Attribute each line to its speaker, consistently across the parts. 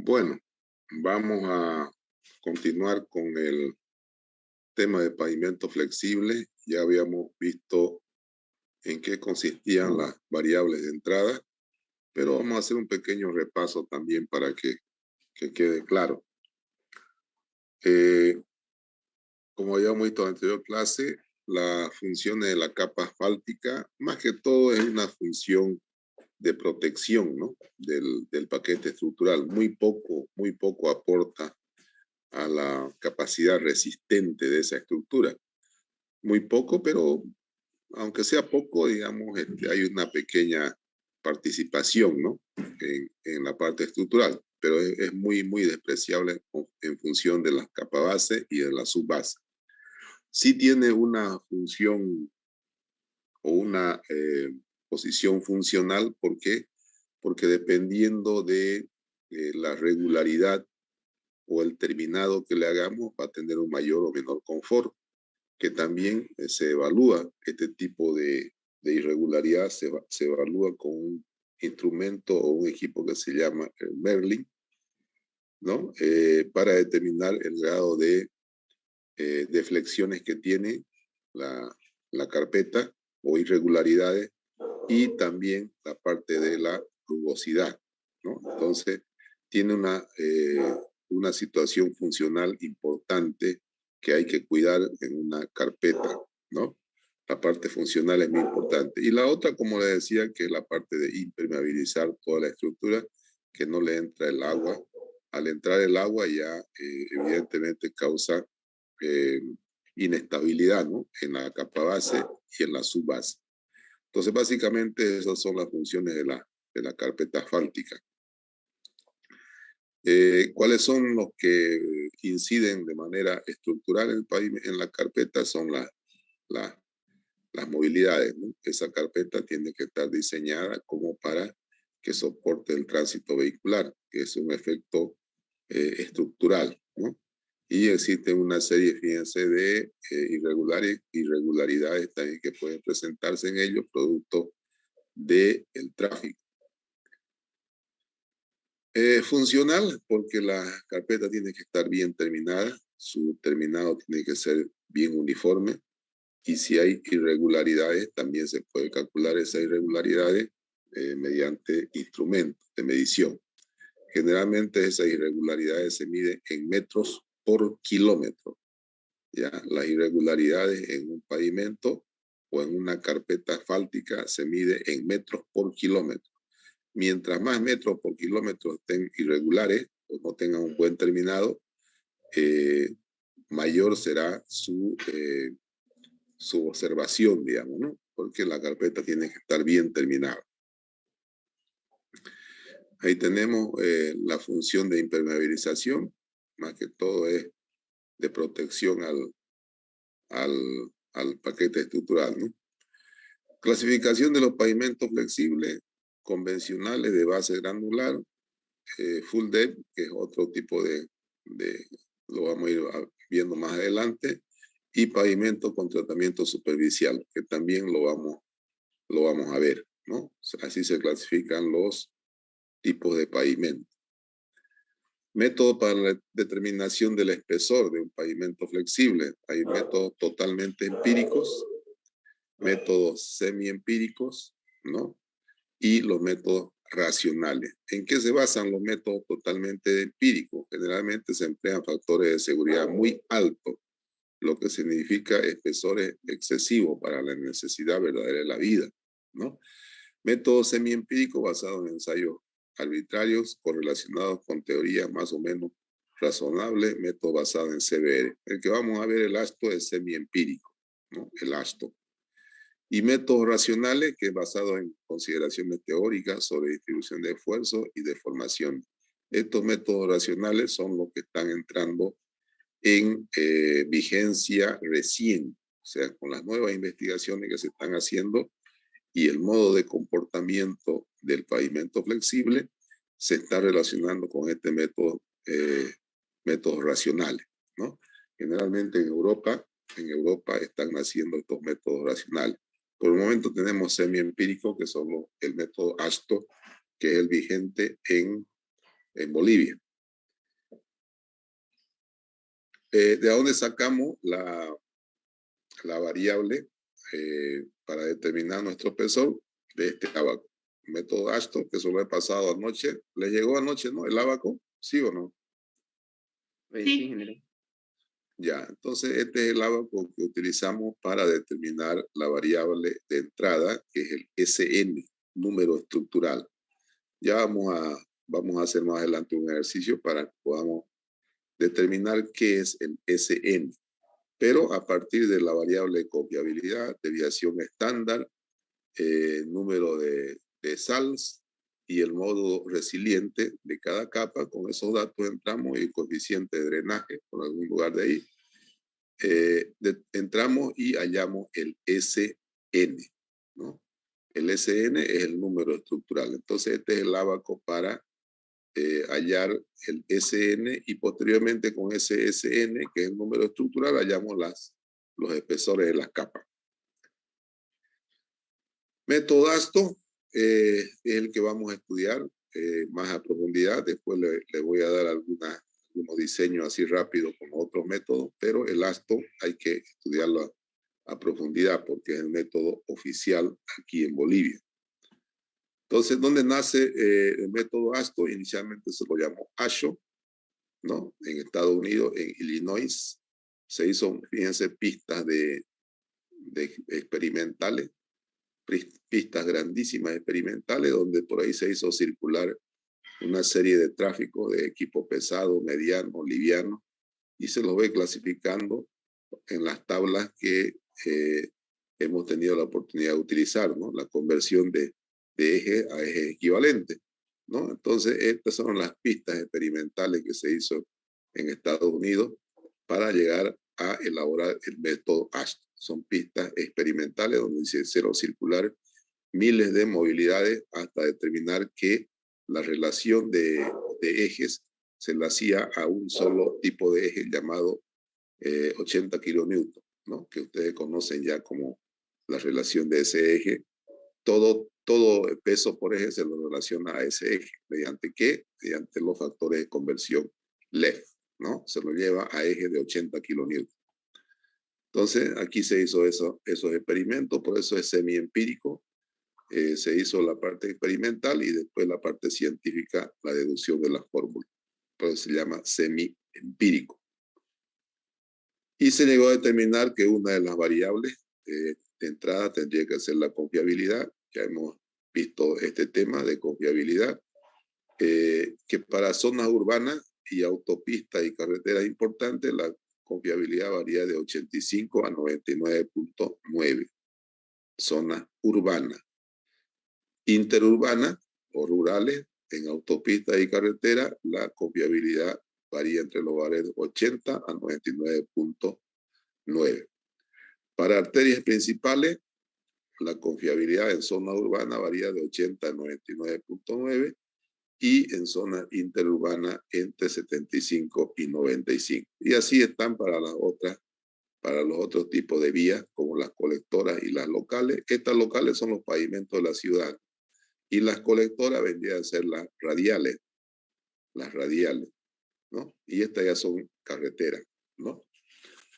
Speaker 1: Bueno, vamos a continuar con el tema de pavimento flexible. Ya habíamos visto en qué consistían las variables de entrada, pero vamos a hacer un pequeño repaso también para que quede claro. Como habíamos visto en la anterior clase, las funciones de la capa asfáltica, más que todo es una función de protección, ¿no? del paquete estructural. Muy poco aporta a la capacidad resistente de esa estructura. Muy poco, pero aunque sea poco, digamos, hay una pequeña participación, ¿no? En la parte estructural, pero es muy despreciable en función de la capa base y de la subbase. Sí tiene una función o una posición funcional. ¿Por qué? Porque dependiendo de la regularidad o el terminado que le hagamos, va a tener un mayor o menor confort, que también se evalúa este tipo de irregularidad, se evalúa con un instrumento o un equipo que se llama el Merlin, ¿no? Para determinar el grado de flexiones que tiene la carpeta o irregularidades, y también la parte de la rugosidad, ¿no? Entonces, tiene una situación funcional importante que hay que cuidar en una carpeta, ¿no? La parte funcional es muy importante. Y la otra, como le decía, que es la parte de impermeabilizar toda la estructura, que no le entra el agua. Al entrar el agua ya evidentemente causa eh, inestabilidad, ¿no? En la capa base y en la subbase. Entonces, básicamente, esas son las funciones de la carpeta asfáltica. ¿Cuáles son los que inciden de manera estructural en la carpeta? Son la, las movilidades, ¿no? Esa carpeta tiene que estar diseñada como para que soporte el tránsito vehicular, que es un efecto estructural, ¿no? Y existe una serie, fíjense, de irregularidades también que pueden presentarse en ellos, producto del tráfico. Funcional, porque la carpeta tiene que estar bien terminada, su terminado tiene que ser bien uniforme, y si hay irregularidades, también se puede calcular esas irregularidades mediante instrumentos de medición. Generalmente esas irregularidades se miden en metros por kilómetro. ¿Ya? Las irregularidades en un pavimento o en una carpeta asfáltica se mide en metros por kilómetro. Mientras más metros por kilómetro estén irregulares o no tengan un buen terminado, mayor será su observación, digamos, ¿no? Porque la carpeta tiene que estar bien terminada. Ahí tenemos la función de impermeabilización, más que todo es de protección al, al paquete estructural, ¿no? Clasificación de los pavimentos flexibles convencionales de base granular, full depth, que es otro tipo lo vamos a ir viendo más adelante, y pavimento con tratamiento superficial, que también lo vamos a ver, ¿no? Así se clasifican los tipos de pavimento. Método para la determinación del espesor de un pavimento flexible. Hay métodos totalmente empíricos, métodos semi-empíricos, ¿no? Y los métodos racionales. ¿En qué se basan los métodos totalmente empíricos? Generalmente se emplean factores de seguridad muy altos, lo que significa espesores excesivos para la necesidad verdadera de la vida, ¿no? Método semi-empírico basado en ensayos arbitrarios correlacionados con teorías más o menos razonables, método basado en CBR. El que vamos a ver, el ASTO, es semi-empírico, ¿no? El ASTO. Y métodos racionales, que es basado en consideraciones teóricas sobre distribución de esfuerzo y deformación. Estos métodos racionales son los que están entrando en vigencia recién, o sea, con las nuevas investigaciones que se están haciendo y el modo de comportamiento del pavimento flexible se está relacionando con este método, métodos racionales, ¿no? Generalmente en Europa están naciendo estos métodos racionales. Por el momento tenemos semi-empíricos, que son el método ASTO, que es el vigente en Bolivia, ¿De dónde sacamos la variable para determinar nuestro espesor? De este ábaco. Método Ashton, que se lo he pasado anoche. ¿Le llegó anoche, no? ¿El ábaco? ¿Sí o no?
Speaker 2: Sí, general.
Speaker 1: Ya, entonces este es el ábaco que utilizamos para determinar la variable de entrada, que es el SN, número estructural. Ya vamos a hacer más adelante un ejercicio para que podamos determinar qué es el SN. Pero a partir de la variable de confiabilidad, desviación estándar, número de SALS y el modo resiliente de cada capa, con esos datos entramos y coeficiente de drenaje por algún lugar de ahí. Entramos y hallamos el SN, ¿no? El SN es el número estructural. Entonces este es el ábaco para hallar el SN y posteriormente con ese SN, que es el número estructural, hallamos los espesores de las capas. Método ASTO es el que vamos a estudiar más a profundidad. Después le voy a dar algunos diseños así rápido con otros métodos, pero el ASTO hay que estudiarlo a profundidad porque es el método oficial aquí en Bolivia. Entonces, ¿dónde nace el método ASTO? Inicialmente se lo llamó ASHO, ¿no? En Estados Unidos, en Illinois, se hizo, fíjense, pistas de experimentales, pistas grandísimas experimentales, donde por ahí se hizo circular una serie de tráfico de equipo pesado, mediano, liviano, y se los ve clasificando en las tablas que hemos tenido la oportunidad de utilizar, ¿no? La conversión de eje a eje equivalente, ¿no? Entonces, estas son las pistas experimentales que se hizo en Estados Unidos para llegar a elaborar el método ASHTO. Son pistas experimentales donde se hicieron circular miles de movilidades hasta determinar que la relación de ejes se la hacía a un solo tipo de eje llamado 80 kilonewton, ¿no? Que ustedes conocen ya como la relación de ese eje. Todo peso por eje se lo relaciona a ese eje. ¿Mediante qué? Mediante los factores de conversión LEF, ¿no? Se lo lleva a eje de 80 kilonewton. Entonces, aquí se hizo esos experimentos, por eso es semi-empírico. Se hizo la parte experimental y después la parte científica, la deducción de las fórmulas. Por eso se llama semi-empírico. Y se llegó a determinar que una de las variables de entrada tendría que ser la confiabilidad. Ya hemos visto este tema de confiabilidad, que para zonas urbanas y autopistas y carreteras importantes, la confiabilidad varía de 85 a 99.9. Zonas urbanas. Interurbanas o rurales, en autopistas y carreteras, la confiabilidad varía entre los valores de 80 a 99.9. Para arterias principales, la confiabilidad en zona urbana varía de 80 a 99.9 y en zona interurbana entre 75 y 95. Y así están para los otros tipos de vías, como las colectoras y las locales. Estas locales son los pavimentos de la ciudad. Y las colectoras vendrían a ser las radiales, ¿no? Y estas ya son carreteras, ¿no?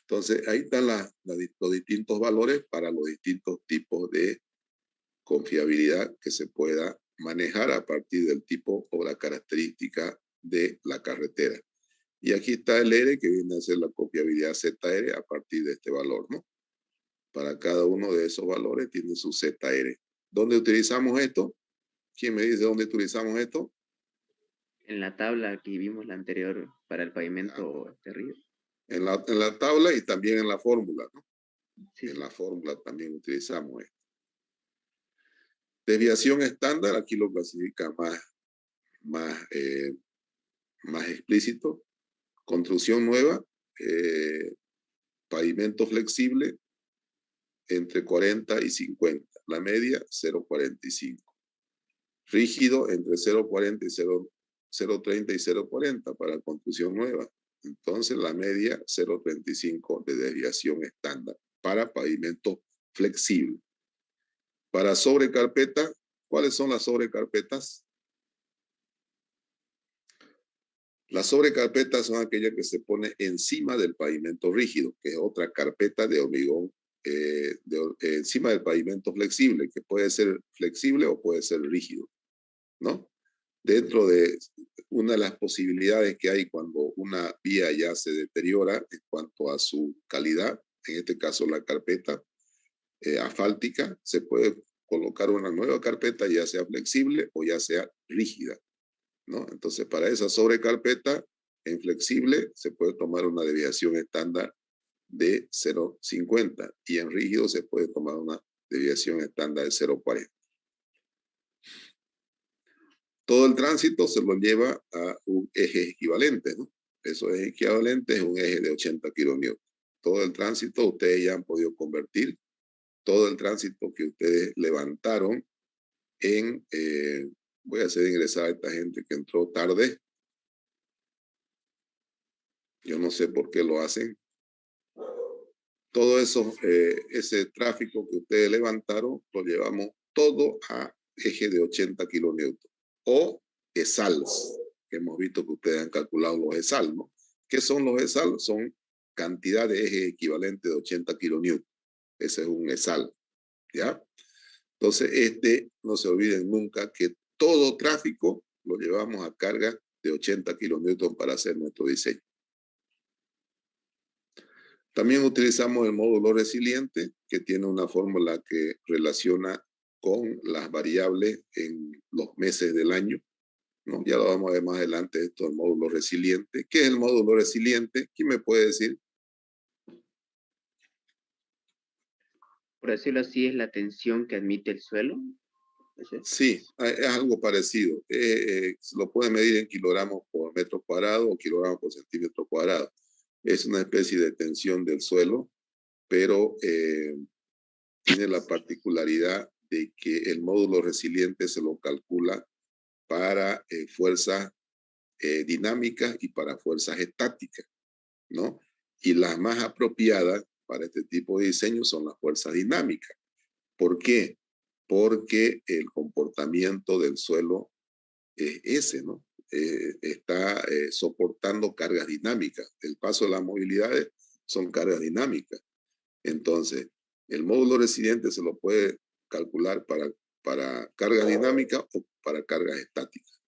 Speaker 1: Entonces, ahí están los distintos valores para los distintos tipos de confiabilidad que se pueda manejar a partir del tipo o la característica de la carretera. Y aquí está el R, que viene a ser la confiabilidad ZR a partir de este valor, ¿no? Para cada uno de esos valores tiene su ZR. ¿Dónde utilizamos esto? ¿Quién me dice dónde utilizamos esto?
Speaker 2: En la tabla que vimos la anterior para el pavimento de río.
Speaker 1: En la tabla y también en la fórmula, ¿no?
Speaker 2: Sí.
Speaker 1: En la fórmula también utilizamos esto. Desviación estándar, aquí lo clasifica más explícito. Construcción nueva, pavimento flexible entre 40 y 50. La media, 0,45. Rígido entre 0,40 y 0,30 y 0,40 para construcción nueva. Entonces la media 0,35 de desviación estándar para pavimento flexible. Para sobrecarpeta, ¿cuáles son las sobrecarpetas? Las sobrecarpetas son aquellas que se pone encima del pavimento rígido, que es otra carpeta de hormigón encima del pavimento flexible, que puede ser flexible o puede ser rígido, ¿no? Dentro de una de las posibilidades que hay cuando una vía ya se deteriora en cuanto a su calidad, en este caso la carpeta asfáltica, se puede colocar una nueva carpeta, ya sea flexible o ya sea rígida, ¿no? Entonces, para esa sobrecarpeta en flexible se puede tomar una desviación estándar de 0,50 y en rígido se puede tomar una desviación estándar de 0,40. Todo el tránsito se lo lleva a un eje equivalente, ¿no? Eso es equivalente, es un eje de 80 kilonewtons. Todo el tránsito ustedes ya han podido convertir, todo el tránsito que ustedes levantaron en, voy a hacer ingresar a esta gente que entró tarde. Yo no sé por qué lo hacen. Todo eso, ese tráfico que ustedes levantaron, lo llevamos todo a eje de 80 kilonewtons. O ESALs, que hemos visto que ustedes han calculado los ESAL, ¿no? ¿Qué son los ESAL? Son cantidad de eje equivalente de 80 kilonewtons. Ese es un ESAL, ¿ya? Entonces, no se olviden nunca que todo tráfico lo llevamos a carga de 80 kilonewtons para hacer nuestro diseño. También utilizamos el módulo resiliente, que tiene una fórmula que relaciona con las variables en los meses del año, ¿no? Ya lo vamos a ver más adelante, esto del módulo resiliente. ¿Qué es el módulo resiliente? ¿Quién me puede decir?
Speaker 2: Por decirlo así, es la tensión que admite el suelo.
Speaker 1: Sí, es algo parecido. Lo pueden medir en kilogramos por metro cuadrado o kilogramos por centímetro cuadrado. Es una especie de tensión del suelo, pero tiene la particularidad de que el módulo resiliente se lo calcula para fuerzas dinámicas y para fuerzas estáticas, ¿no? Y las más apropiadas para este tipo de diseño son las fuerzas dinámicas. ¿Por qué? Porque el comportamiento del suelo es ese, ¿no? Está soportando cargas dinámicas. El paso de las movilidades son cargas dinámicas. Entonces, el módulo resiliente se lo puede calcular para cargas dinámicas o para cargas estáticas.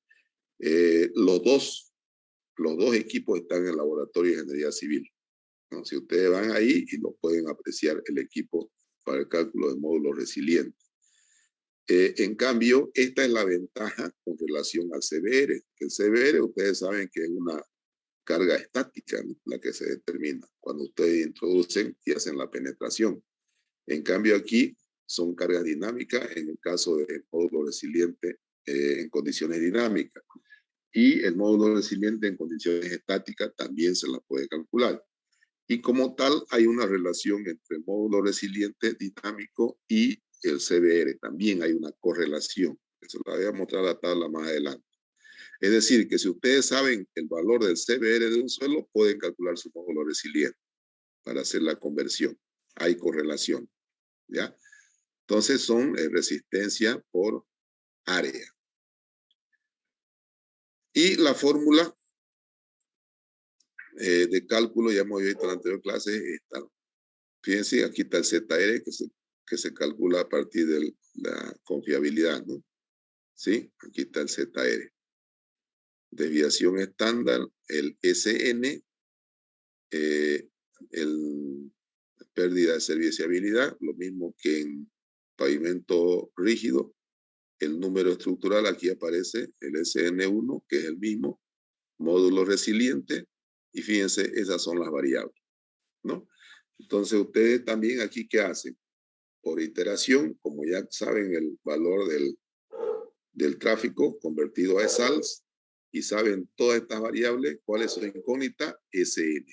Speaker 1: Los dos equipos están en el laboratorio de ingeniería civil, ¿no? Si ustedes van ahí y lo pueden apreciar el equipo para el cálculo de módulo resiliente. En cambio, esta es la ventaja con relación al CBR. El CBR, ustedes saben que es una carga estática, ¿no? La que se determina cuando ustedes introducen y hacen la penetración. En cambio, aquí son cargas dinámicas en el caso del módulo resiliente en condiciones dinámicas. Y el módulo resiliente en condiciones estáticas también se la puede calcular. Y como tal, hay una relación entre el módulo resiliente dinámico y el CBR. También hay una correlación. Eso la voy a mostrar la tabla más adelante. Es decir, que si ustedes saben el valor del CBR de un suelo, pueden calcular su módulo resiliente para hacer la conversión. Hay correlación, ¿ya? Entonces son resistencia por área. Y la fórmula de cálculo, ya hemos visto en la anterior clase, está. Fíjense, aquí está el ZR que se calcula a partir de la confiabilidad, ¿no? ¿Sí? Aquí está el ZR. Desviación estándar, el SN, el pérdida de serviciabilidad, lo mismo que en pavimento rígido. El número estructural, aquí aparece el SN1, que es el mismo, módulo resiliente, y fíjense, esas son las variables, ¿no? Entonces, ustedes también aquí, ¿qué hacen? Por iteración, como ya saben el valor del tráfico convertido a ESALs, y saben todas estas variables, ¿cuál es su incógnita? SN.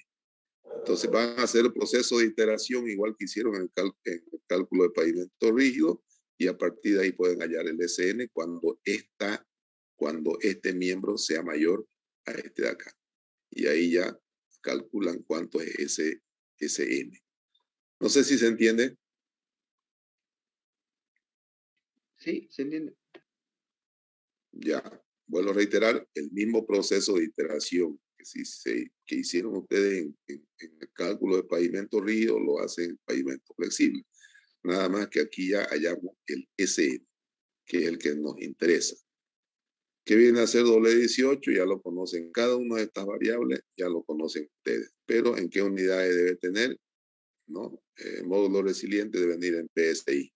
Speaker 1: Entonces van a hacer el proceso de iteración igual que hicieron en el cálculo de pavimento rígido, y a partir de ahí pueden hallar el SN cuando este miembro sea mayor a este de acá. Y ahí ya calculan cuánto es ese SN. No sé si se entiende.
Speaker 2: Sí, se entiende.
Speaker 1: Ya, Vuelvo a reiterar, el mismo proceso de iteración que hicieron ustedes en el cálculo de pavimento rígido, lo hacen en pavimento flexible. Nada más que aquí ya hallamos el SN, que es el que nos interesa. ¿Qué viene a ser doble 18? Ya lo conocen. Cada una de estas variables ya lo conocen ustedes. Pero ¿en qué unidades debe tener? ¿No? Módulo resiliente debe venir en PSI.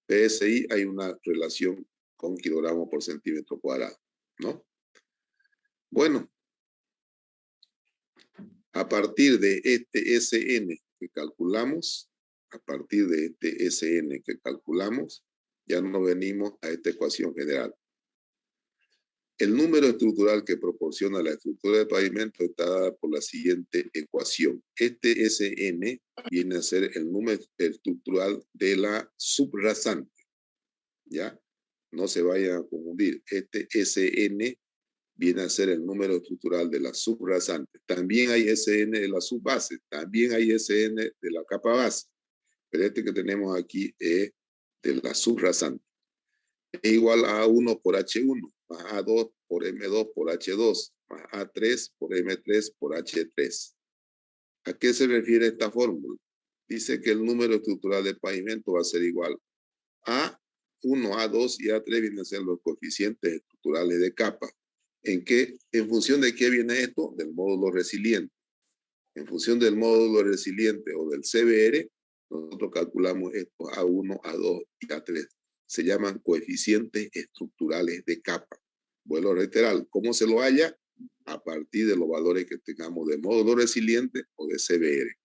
Speaker 1: PSI hay una relación con kilogramos por centímetro cuadrado, ¿no? Bueno, a partir de este SN que calculamos, ya nos venimos a esta ecuación general. El número estructural que proporciona la estructura de pavimento está dada por la siguiente ecuación. Este SN viene a ser el número estructural de la subrasante. ¿Ya? No se vayan a confundir. Este SN viene a ser el número estructural de la subrasante. También hay SN de la subbase. También hay SN de la capa base. Pero este que tenemos aquí es de la subrasante. Es igual a A1 por H1, más A2 por M2 por H2, más A3 por M3 por H3. ¿A qué se refiere esta fórmula? Dice que el número estructural del pavimento va a ser igual a A1, A2 y A3 vienen a ser los coeficientes estructurales de capa. ¿En función de qué viene esto? Del módulo resiliente. En función del módulo resiliente o del CBR, nosotros calculamos estos A1, A2 y A3. Se llaman coeficientes estructurales de capa. Vuelvo a reiterar, ¿cómo se lo halla? A partir de los valores que tengamos de módulo resiliente o de CBR.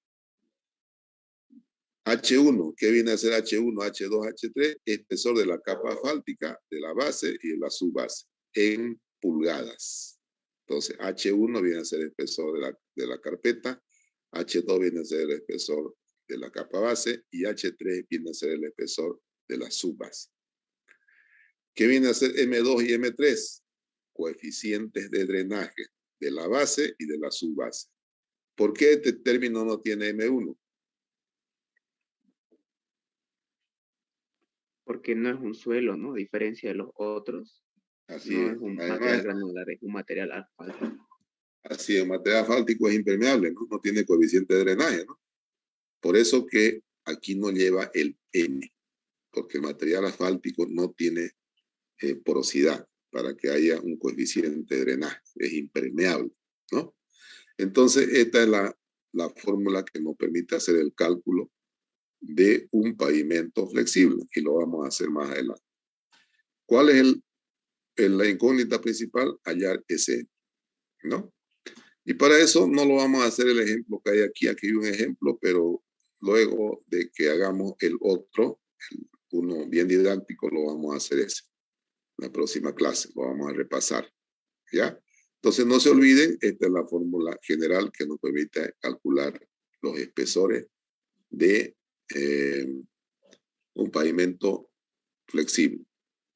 Speaker 1: H1, ¿qué viene a ser H1, H2, H3? Espesor de la capa asfáltica, de la base y de la subbase, en pulgadas. Entonces, H1 viene a ser el espesor de la carpeta, H2 viene a ser el espesor de la capa base y H3 viene a ser el espesor de la subbase. ¿Qué viene a ser M2 y M3? Coeficientes de drenaje de la base y de la subbase. ¿Por qué este término no tiene M1?
Speaker 2: Porque no es un suelo, ¿no? A diferencia de los otros.
Speaker 1: Así
Speaker 2: No
Speaker 1: es.
Speaker 2: es un
Speaker 1: Además,
Speaker 2: material granular, es un material asfáltico.
Speaker 1: así es, el material asfáltico es impermeable, ¿no? No tiene coeficiente de drenaje, ¿no? Por eso que aquí no lleva el M, porque el material asfáltico no tiene porosidad para que haya un coeficiente de drenaje, es impermeable, ¿no? Entonces, esta es la fórmula que nos permite hacer el cálculo de un pavimento flexible, y lo vamos a hacer más adelante. ¿Cuál es la incógnita principal? Hallar ese, ¿no? Y para eso no lo vamos a hacer el ejemplo que hay aquí. Aquí hay un ejemplo, pero luego de que hagamos el otro, uno bien didáctico, lo vamos a hacer ese. La próxima clase lo vamos a repasar. ¿Ya? Entonces no se olviden, esta es la fórmula general que nos permite calcular los espesores de un pavimento flexible.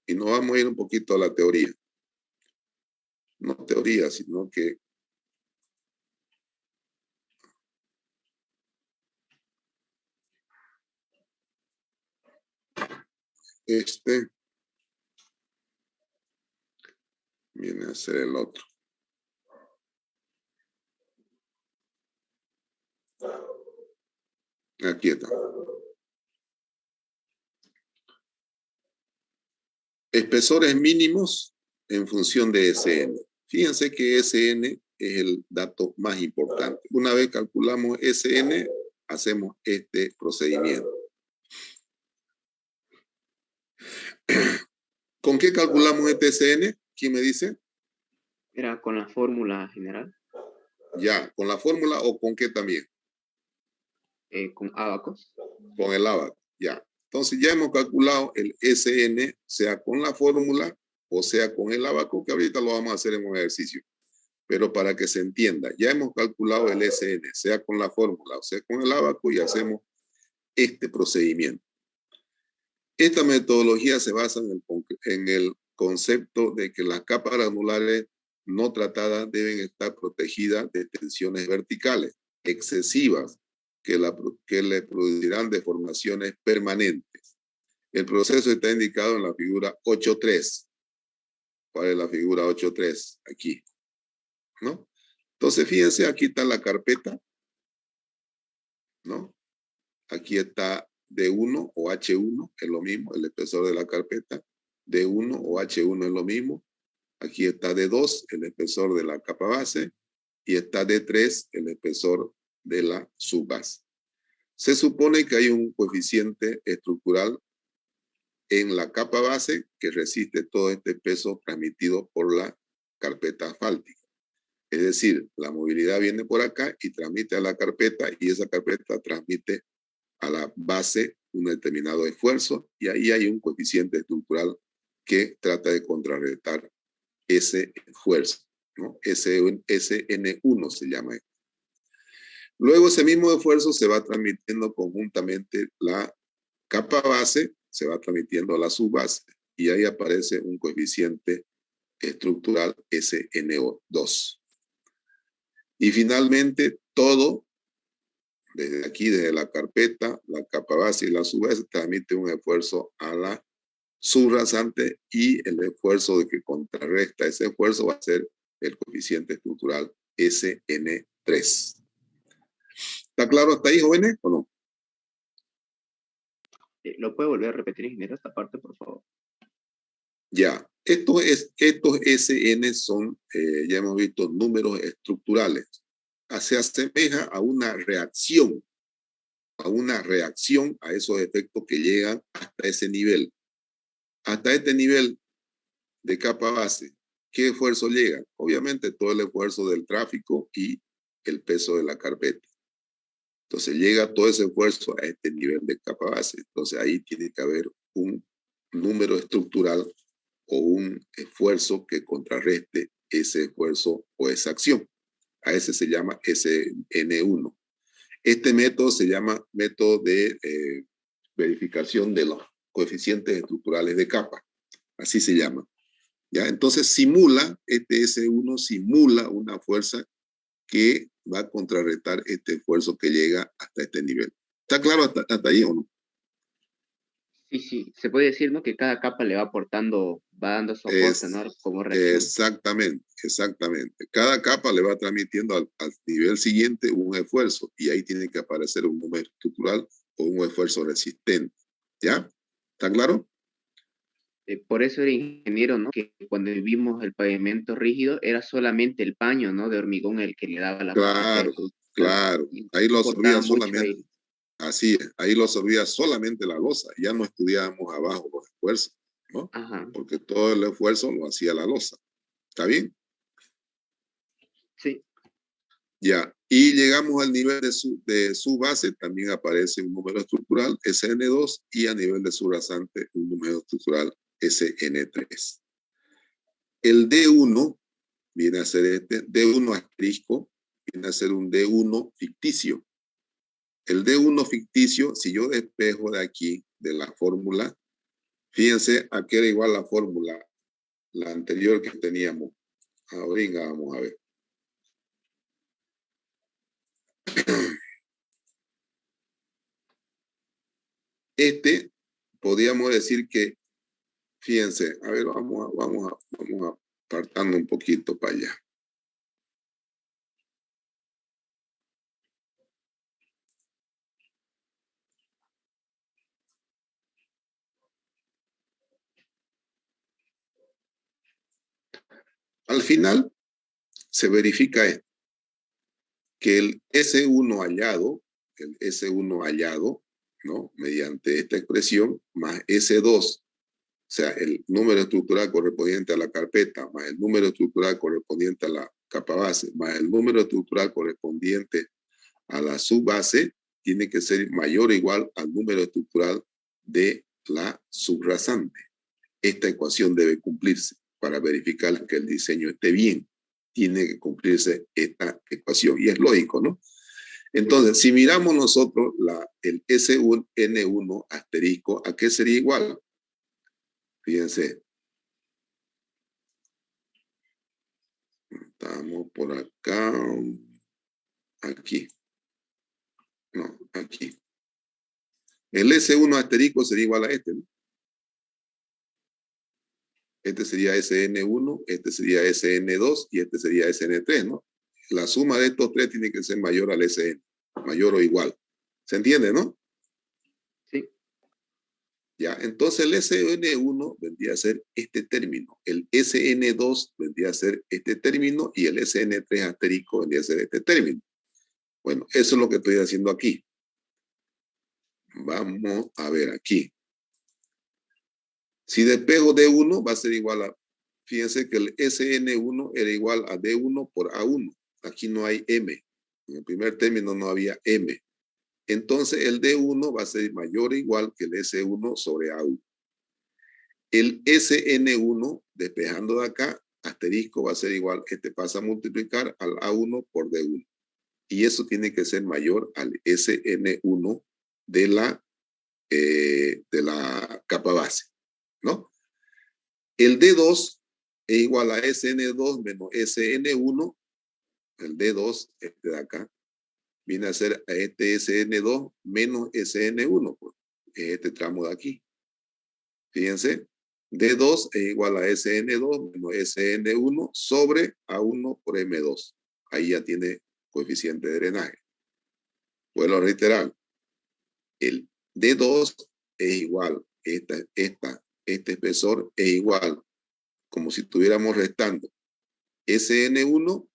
Speaker 1: Y nos vamos a ir un poquito a la teoría. No teoría, sino que viene a ser el otro. Aquí está. Espesores mínimos en función de SN. Fíjense que SN es el dato más importante. Una vez calculamos SN, hacemos este procedimiento. ¿Con qué calculamos este SN? ¿Quién me dice?
Speaker 2: Era con la fórmula general.
Speaker 1: Ya, ¿con la fórmula o con qué también?
Speaker 2: Con ábacos.
Speaker 1: Con el ábaco, ya. Entonces ya hemos calculado el SN, sea con la fórmula o sea con el ábaco, que ahorita lo vamos a hacer en un ejercicio. Pero para que se entienda, ya hemos calculado el SN, sea con la fórmula o sea con el ábaco, y hacemos este procedimiento. Esta metodología se basa en el concepto de que las capas granulares no tratadas deben estar protegidas de tensiones verticales excesivas que le producirán deformaciones permanentes. El proceso está indicado en la figura 8.3. ¿Cuál es la figura 8.3? Aquí, ¿no? Entonces, fíjense, aquí está la carpeta, ¿no? Aquí está D1 o H1, es lo mismo, el espesor de la carpeta. D1 o H1 es lo mismo. Aquí está D2, el espesor de la capa base. Y está D3, el espesor de la subbase. Se supone que hay un coeficiente estructural en la capa base que resiste todo este peso transmitido por la carpeta asfáltica. Es decir, la movilidad viene por acá y transmite a la carpeta y esa carpeta transmite a la base un determinado esfuerzo y ahí hay un coeficiente estructural que trata de contrarrestar ese esfuerzo, ¿no? SN1 se llama. Luego ese mismo esfuerzo se va transmitiendo conjuntamente la capa base, se va transmitiendo a la subbase y ahí aparece un coeficiente estructural SNO2. Y finalmente todo, desde aquí, desde la carpeta, la capa base y la subbase, transmite un esfuerzo a la subrasante y el esfuerzo de que contrarresta ese esfuerzo va a ser el coeficiente estructural SN3. ¿Está claro hasta ahí, jóvenes, o no?
Speaker 2: ¿Lo puede volver a repetir, ingeniero, esta parte, por favor?
Speaker 1: Ya, estos SN son, ya hemos visto, números estructurales. Se asemeja a una reacción a esos efectos que llegan hasta ese nivel. Hasta este nivel de capa base, ¿qué esfuerzo llega? Obviamente todo el esfuerzo del tráfico y el peso de la carpeta. Entonces llega todo ese esfuerzo a este nivel de capa base. Entonces ahí tiene que haber un número estructural o un esfuerzo que contrarreste ese esfuerzo o esa acción. A ese se llama SN1. Este método se llama método de verificación de los coeficientes estructurales de capa. Así se llama. ¿Ya? Entonces simula, este S1 simula una fuerza que va a contrarrestar este esfuerzo que llega hasta este nivel. ¿Está claro hasta ahí o no?
Speaker 2: Sí, se puede decir, ¿no? Que cada capa le va aportando, va dando su aporte, ¿no? Como reacción.
Speaker 1: Exactamente. Cada capa le va transmitiendo al nivel siguiente un esfuerzo y ahí tiene que aparecer un número estructural o un esfuerzo resistente. ¿Ya? ¿Está claro?
Speaker 2: Por eso era ingeniero, ¿no? Que cuando vimos el pavimento rígido era solamente el paño, ¿no? De hormigón el que le daba la fuerza
Speaker 1: Claro.
Speaker 2: y
Speaker 1: Ahí lo
Speaker 2: aportaba
Speaker 1: absorbía
Speaker 2: mucho
Speaker 1: solamente.
Speaker 2: aire.
Speaker 1: Así es, ahí lo absorbía solamente la losa, ya no estudiábamos abajo los esfuerzos, ¿no?
Speaker 2: Ajá.
Speaker 1: Porque todo el esfuerzo lo hacía la losa. ¿Está bien?
Speaker 2: Sí.
Speaker 1: Ya, y llegamos al nivel de su base, también aparece un número estructural, SN2, y a nivel de su rasante, un número estructural, SN3. El D1 viene a ser este, D1 asterisco, viene a ser un D1 ficticio. El D1 ficticio, si yo despejo de aquí, de la fórmula, fíjense a qué era igual la fórmula, la anterior que teníamos. Ahora vamos a ver. Este, podríamos decir que, fíjense, a ver, vamos a apartando un poquito para allá. Al final, se verifica esto, que el S1 hallado, ¿no? Mediante esta expresión, más S2, o sea, el número estructural correspondiente a la carpeta, más el número estructural correspondiente a la capa base, más el número estructural correspondiente a la subbase, tiene que ser mayor o igual al número estructural de la subrasante. Esta ecuación debe cumplirse para verificar que el diseño esté bien. Tiene que cumplirse esta ecuación. Y es lógico, ¿no? Entonces, si miramos nosotros el SN1 asterisco, ¿a qué sería igual? Fíjense. Estamos por acá. Aquí. No, aquí. El S1 asterisco sería igual a este, ¿no? Este sería SN1, este sería SN2 y este sería SN3, ¿no? La suma de estos tres tiene que ser mayor al SN, mayor o igual. ¿Se entiende, no?
Speaker 2: Sí.
Speaker 1: Ya, entonces el SN1 vendría a ser este término, el SN2 vendría a ser este término y el SN3 asterisco vendría a ser este término. Bueno, eso es lo que estoy haciendo aquí. Vamos a ver aquí. Si despejo D1 va a ser igual a, fíjense que el SN1 era igual a D1 por A1. Aquí no hay M. En el primer término no había M. Entonces el D1 va a ser mayor o igual que el S1 sobre A1. El SN1, despejando de acá, asterisco va a ser igual, este pasa a multiplicar al A1 por D1. Y eso tiene que ser mayor al SN1 de la capa base, ¿no? El D2 es igual a SN2 menos SN1. El D2, este de acá, viene a ser a este SN2 menos SN1, pues, es este tramo de aquí. Fíjense, D2 es igual a SN2 menos SN1 sobre A1 por M2. Ahí ya tiene coeficiente de drenaje. Vuelvo a reiterar, el D2 es igual, este espesor es igual, como si estuviéramos restando SN1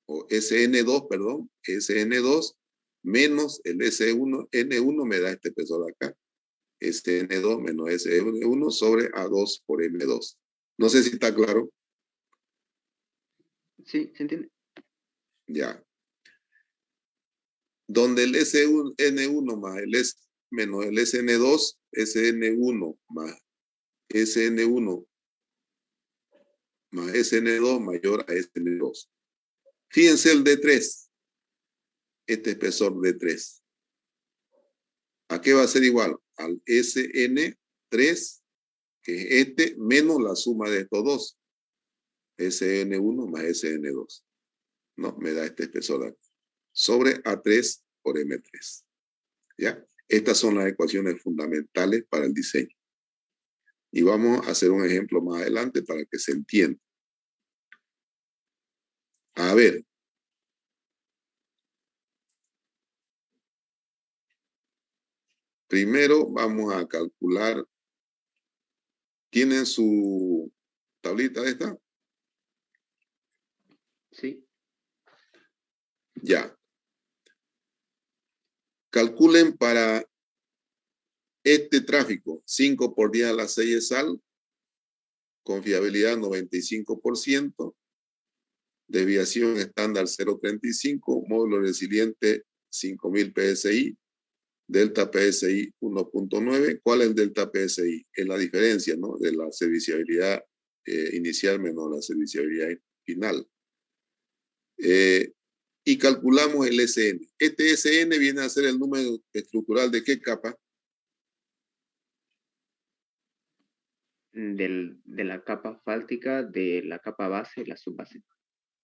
Speaker 1: o SN2, perdón, SN2 menos el S1, N1 me da este espesor acá. SN2 menos SN1 sobre A2 por M2. No sé si está claro.
Speaker 2: Sí, ¿se entiende?
Speaker 1: Ya. Donde el SN1 más el S menos el SN2, SN1 más SN1 más SN2 mayor a SN2. Fíjense el D3, este espesor D3. ¿A qué va a ser igual? Al SN3, que es este, menos la suma de estos dos. SN1 más SN2. No, me da este espesor aquí. Sobre A3 por M3. ¿Ya? Estas son las ecuaciones fundamentales para el diseño. Y vamos a hacer un ejemplo más adelante para que se entienda. A ver. Primero vamos a calcular. ¿Tienen su tablita de esta?
Speaker 2: Sí.
Speaker 1: Ya. Calculen para este tráfico 5 por 10 a la 6 de sal, confiabilidad 95%, desviación estándar 0.35, módulo resiliente 5000 PSI, delta PSI 1.9. ¿Cuál es el delta PSI? Es la diferencia, ¿no?, de la serviciabilidad inicial menos la serviciabilidad final. Y calculamos el SN. Este SN viene a ser el número estructural de qué capa?
Speaker 2: De la capa asfáltica, de la capa base y la subbase.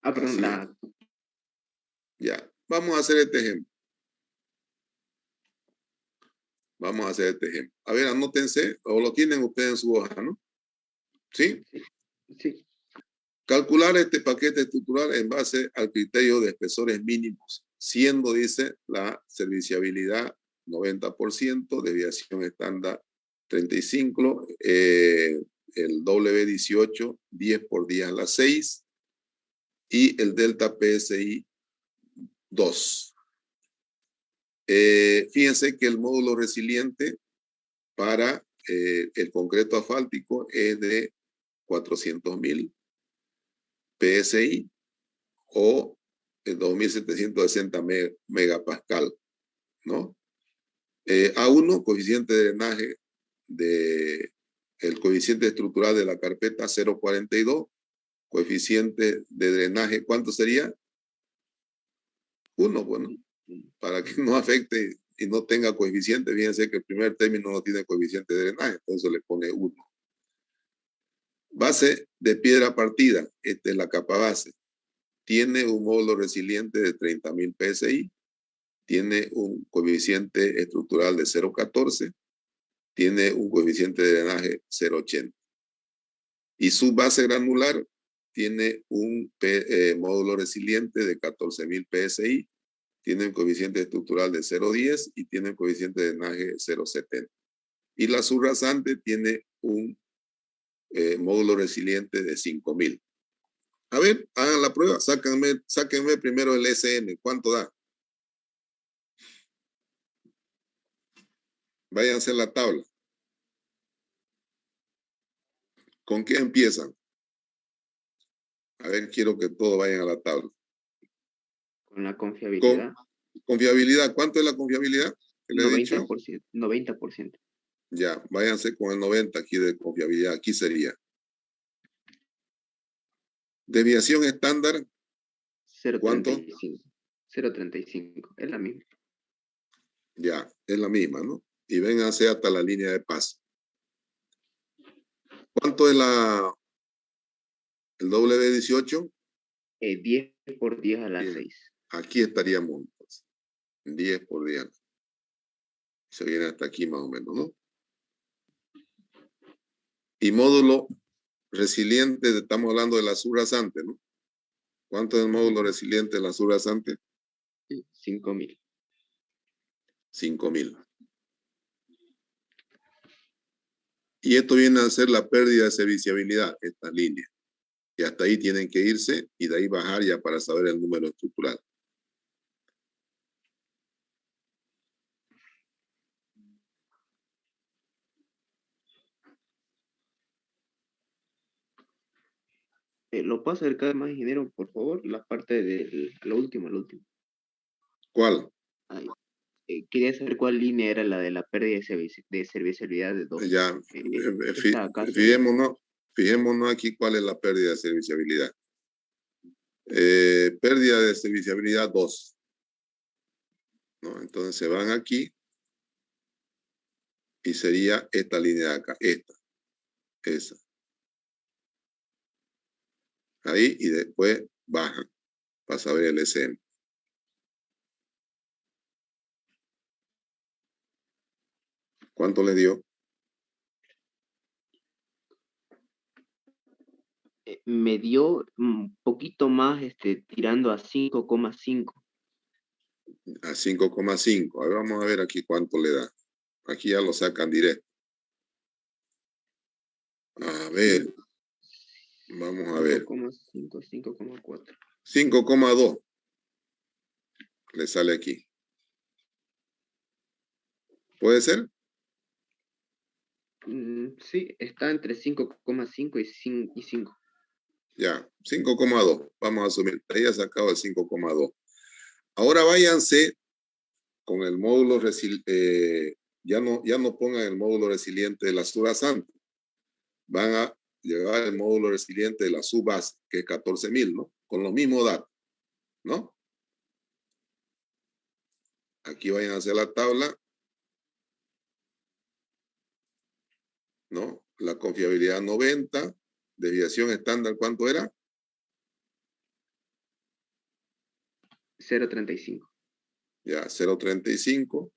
Speaker 2: Ah, perdón,
Speaker 1: Ya, vamos a hacer este ejemplo. Vamos a hacer este ejemplo. A ver, anótense, o lo tienen ustedes en su hoja, ¿no? ¿Sí?
Speaker 2: Sí.
Speaker 1: Calcular este paquete estructural en base al criterio de espesores mínimos, siendo, dice, la serviciabilidad 90%, desviación estándar 35, el W18, 10 por 10 a la 6, y el delta PSI 2. Fíjense que el módulo resiliente para el concreto asfáltico es de 400.000 PSI o 2.760 megapascal, ¿no? A1, coeficiente de drenaje el coeficiente estructural de la carpeta 0.42, coeficiente de drenaje, ¿cuánto sería? 1, bueno, para que no afecte y no tenga coeficiente. Fíjense que el primer término no tiene coeficiente de drenaje, entonces le pone 1. Base de piedra partida, esta es la capa base. Tiene un módulo resiliente de 30.000 PSI, tiene un coeficiente estructural de 0.14, tiene un coeficiente de drenaje 0.80. Y su base granular tiene un módulo resiliente de 14.000 PSI, tiene un coeficiente estructural de 0.10 y tiene un coeficiente de drenaje de 0.70. Y la subrasante tiene un módulo resiliente de 5.000. A ver, hagan la prueba, sáquenme primero el SN, ¿cuánto da? Váyanse a la tabla. ¿Con qué empiezan? A ver, quiero que todos vayan a la tabla.
Speaker 2: Con la confiabilidad.
Speaker 1: Confiabilidad, ¿cuánto es la confiabilidad? ¿Qué le he dicho?
Speaker 2: 90%.
Speaker 1: Ya, váyanse con el 90 aquí de confiabilidad. Aquí sería. Desviación estándar.
Speaker 2: 0.35.
Speaker 1: ¿Cuánto?
Speaker 2: 0.35. Es la misma.
Speaker 1: Ya, es la misma, ¿no? Y vénganse hasta la línea de paso. ¿Cuánto es el W18?
Speaker 2: 10 por 10 a la 6.
Speaker 1: Aquí estaríamos, pues, 10 por 10. Se viene hasta aquí más o menos, ¿no? Y módulo resiliente, estamos hablando de la subrasante, ¿no? ¿Cuánto es el módulo resiliente de la subrasante?
Speaker 2: 5.000.
Speaker 1: 5.000. Y esto viene a ser la pérdida de serviciabilidad, esta línea. Y hasta ahí tienen que irse y de ahí bajar ya para saber el número estructural.
Speaker 2: ¿Lo puedo acercar más, ingeniero, por favor? La parte de lo último.
Speaker 1: ¿Cuál?
Speaker 2: Ahí. Quería saber cuál línea era la de la pérdida de serviciabilidad de 2.
Speaker 1: Ya, fijémonos aquí cuál es la pérdida de serviciabilidad. Pérdida de serviciabilidad 2. ¿No? Entonces se van aquí y sería esta línea de acá, esa. Ahí y después bajan para saber el SN. ¿Cuánto le dio?
Speaker 2: Me dio un poquito más, tirando a 5,5.
Speaker 1: A 5,5. Ahora vamos a ver aquí cuánto le da. Aquí ya lo sacan directo. A ver. Vamos a ver.
Speaker 2: 5,5, 5,4.
Speaker 1: 5,2. Le sale aquí. ¿Puede ser?
Speaker 2: Sí, está entre 5,5 y 5.
Speaker 1: Ya, 5,2. Vamos a asumir. Ahí ha sacado el 5,2. Ahora váyanse con el módulo resiliente. Ya no pongan el módulo resiliente de la subrasante. Van a llevar el módulo resiliente de la subbase, que es 14.000, ¿no? Con los mismos datos, ¿no? Aquí vayan a hacer la tabla, ¿no? La confiabilidad 90, desviación estándar, ¿cuánto era?
Speaker 2: 0,35.
Speaker 1: Ya, 0,35.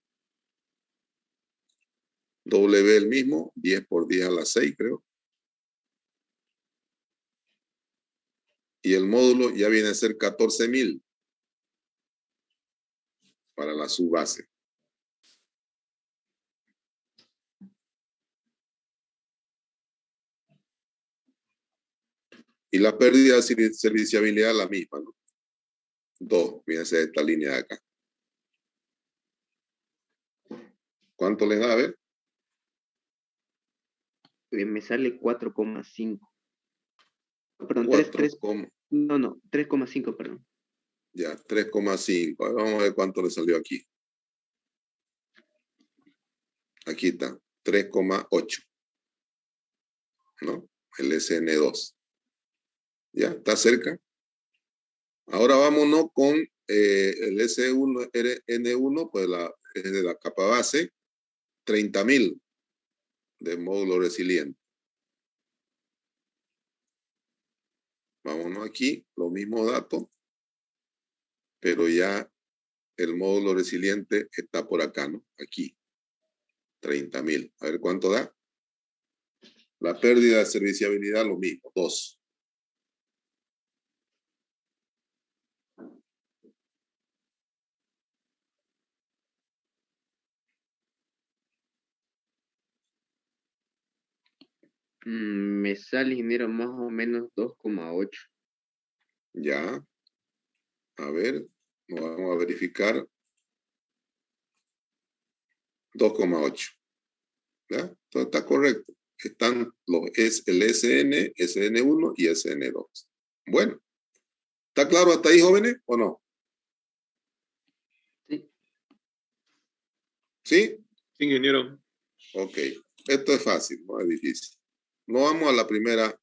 Speaker 1: W el mismo, 10 por 10 a la 6, creo. Y el módulo ya viene a ser 14.000 para la subbase. Y la pérdida de serviciabilidad la misma, ¿no? 2, viene a ser esta línea de acá. ¿Cuánto les da? A ver.
Speaker 2: Me sale 4,5. Perdón,
Speaker 1: 3,
Speaker 2: no, 3,5, perdón.
Speaker 1: Ya, 3,5. Vamos a ver cuánto le salió aquí. Aquí está, 3,8. ¿No? El SN2. Ya, está cerca. Ahora vámonos con el S1, N1, pues es de la capa base, 30.000 de módulo resiliente. Vámonos aquí, los mismos datos, pero ya el módulo resiliente está por acá, ¿no? Aquí, 30.000. A ver cuánto da. La pérdida de serviciabilidad, lo mismo, 2.
Speaker 2: Me sale, ingeniero, más o menos 2,8.
Speaker 1: Ya. A ver, nos vamos a verificar. 2,8. ¿Ya? Entonces está correcto. Están el SN, SN1 y SN2. Bueno, ¿está claro hasta ahí, jóvenes, o no?
Speaker 2: Sí.
Speaker 1: ¿Sí?
Speaker 3: Sí, ingeniero.
Speaker 1: Ok. Esto es fácil, no es difícil. Nos vamos a la primera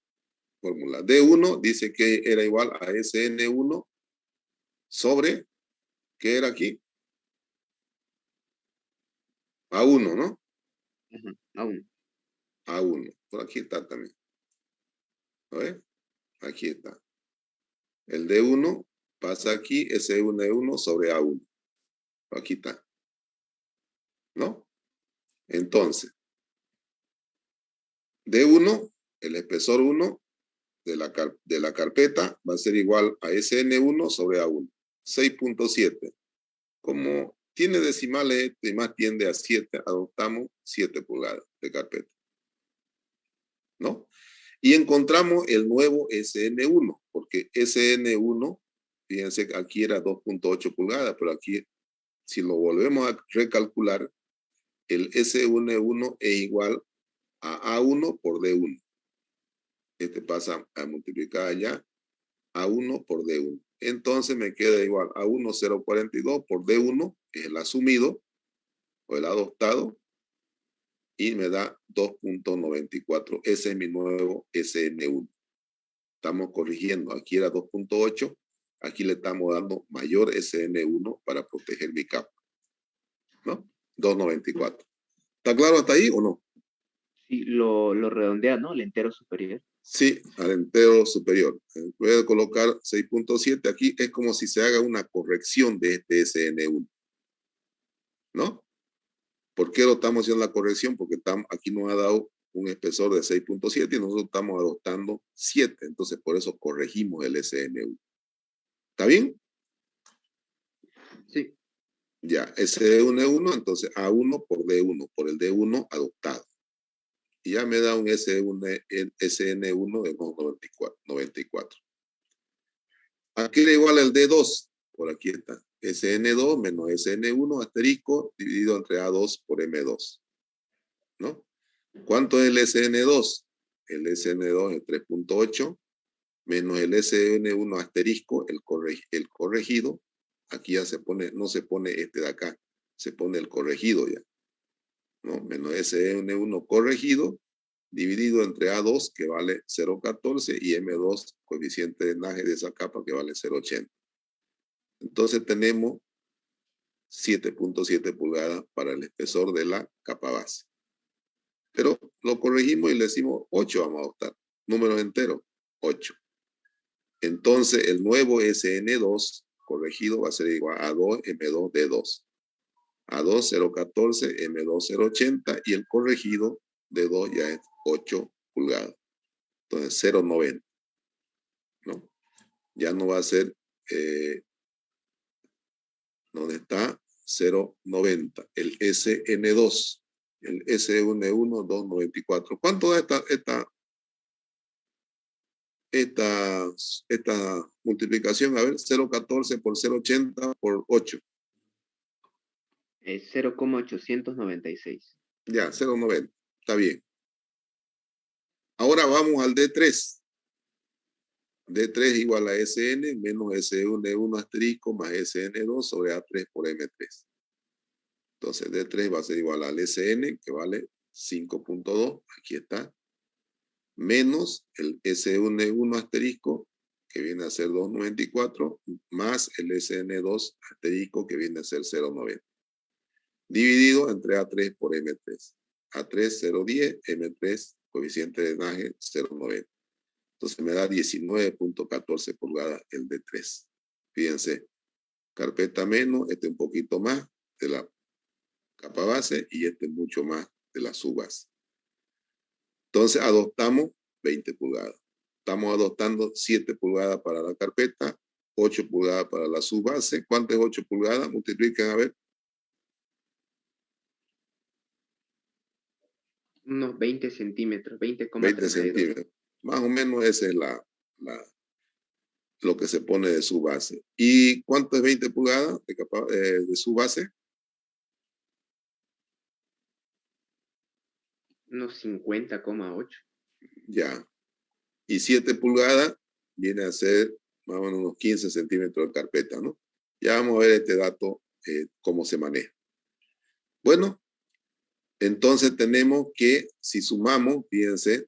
Speaker 1: fórmula. D1 dice que era igual a SN1 sobre, ¿qué era aquí? A1, ¿no?
Speaker 2: Ajá, aún.
Speaker 1: A1. Por aquí está también. ¿A ver? Aquí está. El D1 pasa aquí, S1 sobre A1. Aquí está. ¿No? Entonces, D1, el espesor 1 de la carpeta va a ser igual a SN1 sobre A1. 6.7. Como tiene decimales y más tiende a 7, adoptamos 7 pulgadas de carpeta. ¿No? Y encontramos el nuevo SN1, porque SN1, fíjense que aquí era 2.8 pulgadas, pero aquí, si lo volvemos a recalcular, el SN1 es igual a A1 por D1. Este pasa a multiplicar allá A1 por D1. Entonces me queda igual a 1,042 por D1, que es el asumido o el adoptado, y me da 2.94. Ese es mi nuevo SN1. Estamos corrigiendo. Aquí era 2.8. Aquí le estamos dando mayor SN1 para proteger mi capa. ¿No? 2.94. ¿Está claro hasta ahí o no?
Speaker 2: Sí, lo redondea, ¿no? El entero superior.
Speaker 1: Sí, al entero superior. Voy a colocar 6.7 aquí. Es como si se haga una corrección de este SN1. ¿No? ¿Por qué lo estamos haciendo la corrección? Porque aquí nos ha dado un espesor de 6.7 y nosotros estamos adoptando 7. Entonces, por eso corregimos el SN1. ¿Está bien?
Speaker 2: Sí.
Speaker 1: Ya, SN1, entonces A1 por D1, por el D1 adoptado. Y ya me da un SN1 de 94. Aquí era igual al D2. Por aquí está. SN2 menos SN1 asterisco dividido entre A2 por M2. ¿No? ¿Cuánto es el SN2? El SN2 es 3.8 menos el SN1 asterisco, el corregido. Aquí ya se pone, no se pone este de acá, se pone el corregido ya. ¿No? Menos SN1 corregido dividido entre A2 que vale 0.14 y M2 coeficiente de drenaje de esa capa que vale 0.80. Entonces tenemos 7.7 pulgadas para el espesor de la capa base. Pero lo corregimos y le decimos 8 vamos a adoptar. Números enteros, 8. Entonces el nuevo SN2 corregido va a ser igual a 2 M2 D2. A2 014, M2 080 y el corregido de 2 ya es 8 pulgadas. Entonces 0,90. ¿No? Ya no va a ser, ¿dónde está? 0,90. El SN2. El SN1, 294. ¿Cuánto da esta multiplicación? A ver, 0,14 por 0,80 por 8.
Speaker 2: 0,896.
Speaker 1: Ya, 0,90. Está bien. Ahora vamos al D3. D3 igual a SN menos SN1 asterisco más SN2 sobre A3 por M3. Entonces D3 va a ser igual al SN, que vale 5.2. Aquí está. Menos el SN1 asterisco, que viene a ser 2.94, más el SN2 asterisco, que viene a ser 0.90. Dividido entre A3 por M3. A3, 0.10, M3, coeficiente de drenaje, 0.90. Entonces me da 19.14 pulgadas el D3. Fíjense, carpeta menos, este un poquito más de la capa base y este mucho más de la subbase. Entonces adoptamos 20 pulgadas. Estamos adoptando 7 pulgadas para la carpeta, 8 pulgadas para la subbase. ¿Cuánto es 8 pulgadas? Multipliquen a ver.
Speaker 2: Unos 20 centímetros,
Speaker 1: 20
Speaker 2: 20,32.
Speaker 1: centímetros. Más o menos esa es lo que se pone de subbase. ¿Y cuánto es 20 pulgadas de subbase?
Speaker 2: Unos 50,8.
Speaker 1: Ya. Y 7 pulgadas viene a ser más o menos unos 15 centímetros de carpeta, ¿no? Ya vamos a ver este dato, cómo se maneja. Bueno, entonces tenemos que, si sumamos, fíjense,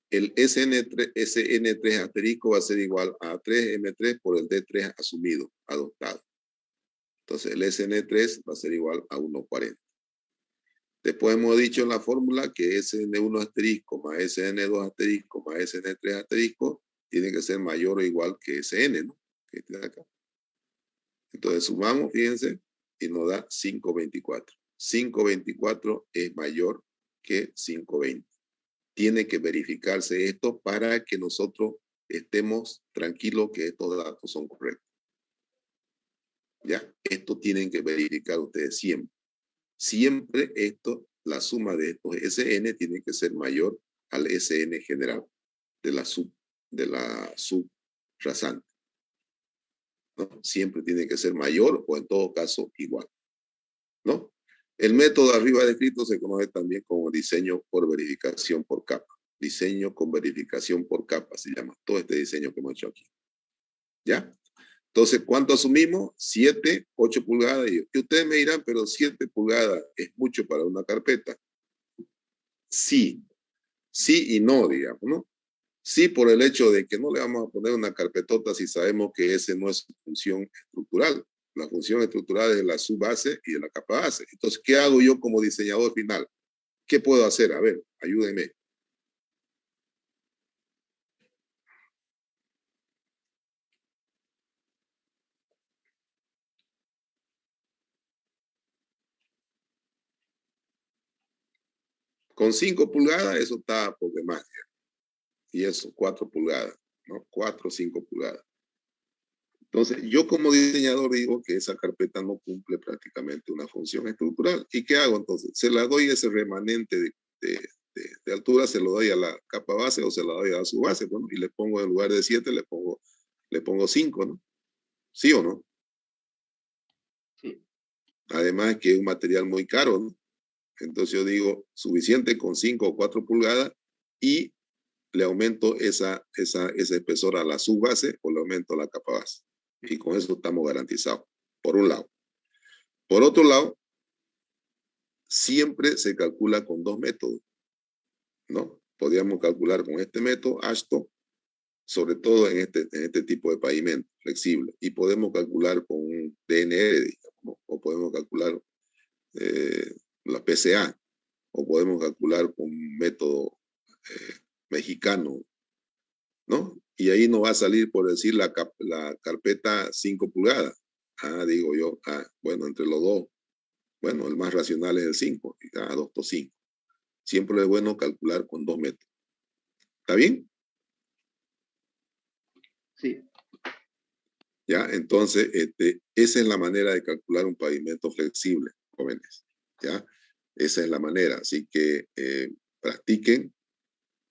Speaker 1: el SN3 asterisco va a ser igual a 3M3 por el D3 asumido, adoptado. Entonces el SN3 va a ser igual a 1,40. Después hemos dicho en la fórmula que SN1 asterisco más SN2 asterisco más SN3 asterisco tiene que ser mayor o igual que SN, ¿no? Que este de acá. Entonces sumamos, fíjense, y nos da 5,24. 5,24 es mayor que 5,20. Tiene que verificarse esto para que nosotros estemos tranquilos que estos datos son correctos. ¿Ya? Esto tienen que verificar ustedes siempre. Siempre esto, la suma de estos SN tiene que ser mayor al SN general de la subrasante. ¿No? Siempre tiene que ser mayor o en todo caso igual. ¿No? El método arriba descrito se conoce también como diseño por verificación por capa. Diseño con verificación por capa se llama todo este diseño que hemos hecho aquí. ¿Ya? Entonces, ¿cuánto asumimos? 7, 8 pulgadas. Y ustedes me dirán, pero 7 pulgadas es mucho para una carpeta. Sí, sí y no, digamos, ¿no? Sí, por el hecho de que no le vamos a poner una carpetota si sabemos que ese no es su función estructural. La función estructural es de la subbase y de la capa base. Entonces, ¿qué hago yo como diseñador final? ¿Qué puedo hacer? A ver, ayúdenme. Con 5 pulgadas, eso está por demás. Y eso, 4 pulgadas, ¿no? 4 o 5 pulgadas. Entonces, yo como diseñador digo que esa carpeta no cumple prácticamente una función estructural. ¿Y qué hago entonces? Se la doy ese remanente de altura, se lo doy a la capa base o se la doy a su base, bueno, y le pongo en lugar de 7, le pongo 5, ¿no? ¿Sí o no?
Speaker 2: Sí.
Speaker 1: Además que es un material muy caro, ¿no? Entonces yo digo, suficiente con 5 o 4 pulgadas y le aumento ese espesor a la subbase o le aumento a la capa base. Y con eso estamos garantizados, por un lado. Por otro lado, siempre se calcula con 2 métodos, ¿no? Podríamos calcular con este método, ASHTO, sobre todo en este tipo de pavimento flexible. Y podemos calcular con un DNR, digamos, o podemos calcular la PCA, o podemos calcular con un método mexicano, ¿no? Y ahí nos va a salir, por decir, la carpeta 5 pulgadas. Digo yo, bueno, entre los dos, bueno, el más racional es el 5, 2 por 5. Siempre es bueno calcular con 2 métodos. ¿Está bien?
Speaker 2: Sí.
Speaker 1: Ya, entonces, esa es la manera de calcular un pavimento flexible, jóvenes. Ya, esa es la manera. Así que practiquen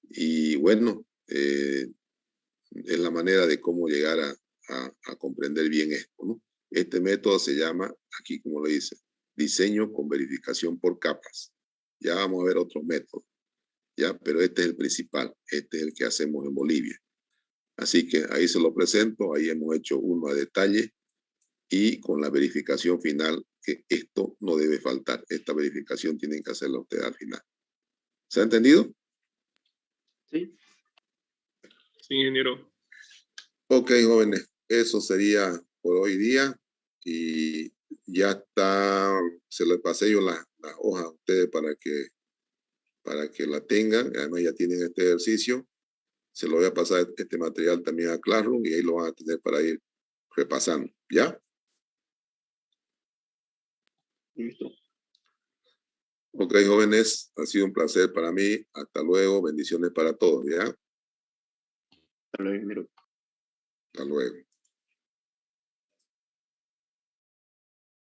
Speaker 1: y bueno, es la manera de cómo llegar a comprender bien esto, ¿no? Este método se llama, aquí como le dice, diseño con verificación por capas. Ya vamos a ver otros métodos, ¿ya? Pero este es el principal, este es el que hacemos en Bolivia. Así que ahí se lo presento, ahí hemos hecho uno a detalle y con la verificación final, que esto no debe faltar. Esta verificación tienen que hacerla ustedes al final. ¿Se ha entendido?
Speaker 2: Sí.
Speaker 3: Sí, ingeniero.
Speaker 1: Ok, jóvenes, eso sería por hoy día y ya está, se les pasé yo las hojas a ustedes para que la tengan, además ya tienen este ejercicio, se lo voy a pasar este material también a Classroom y ahí lo van a tener para ir repasando, ¿ya?
Speaker 2: Listo.
Speaker 1: Ok, jóvenes, ha sido un placer para mí. Hasta luego. Bendiciones para todos, ¿ya?
Speaker 2: Hasta luego, ingeniero.
Speaker 1: Hasta luego.